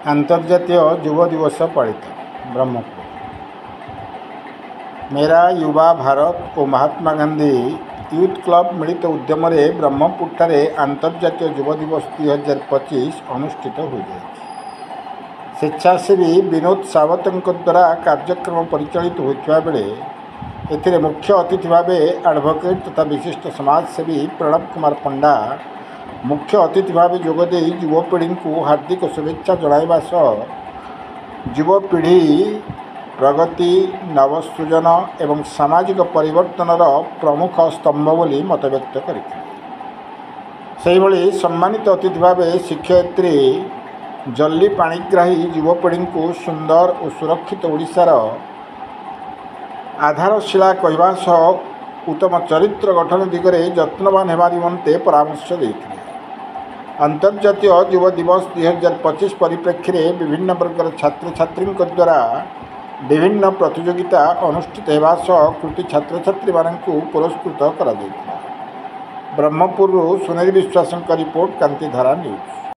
अंतर्जातीय युवा दिवस पालित ब्रह्मपुर। मेरा युवा भारत और महात्मा गांधी यूथ क्लब मिलित उद्यम ब्रह्मपुर अंतर्जातीय युवा दिवस 2025 अनुष्ठित हो जाए। स्वेच्छासेवी विनोद सावत द्वारा कार्यक्रम परिचालित होता बेले एथिरे मुख्य अतिथि भाव एडवोकेट तथा विशिष्ट समाजसेवी प्रणव कुमार पंडा मुख्य अतिथि भाव जोगदे युवपीढ़ी को हार्दिक शुभेच्छा जणाइबा सह युवपीढ़ी प्रगति नवसृजन एवं सामाजिक परिवर्तन प्रमुख स्तंभ बोली मत व्यक्त करते। सम्मानित अतिथि भाव शिक्षयित्री जल्ली पाणिग्राही युवपीढ़ी को सुंदर और सुरक्षित ओडिशार आधारशिला कहवा सह उत्तम चरित्र गठन दिगरे यत्नवान होगा निमंते परामर्श देते। अंतर्जातीय युवा दिवस 2025 परिप्रेक्षी में विभिन्न वर्गर छात्र छात्री द्वारा विभिन्न प्रतियोगिता अनुष्ठित होगा सह कृति छात्र छात्री मानू पुरस्कृत कर ब्रह्मपुर सुनेरी विश्वास रिपोर्ट कांतिधारा न्यूज।